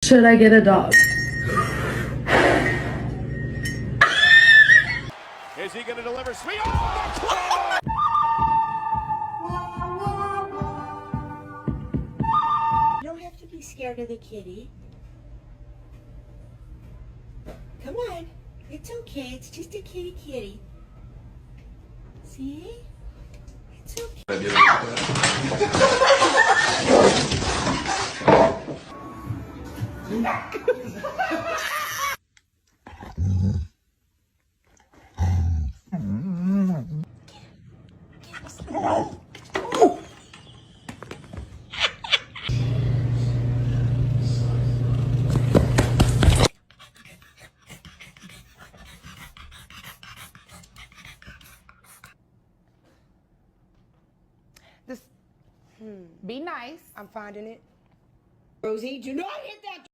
Should I get a dog? Is he going to deliver sweet? Oh, You don't have to be scared of the kitty. Come on. It's okay. It's just a kitty. See? It's okay. Be nice. I'm finding it. Rosie, do not hit that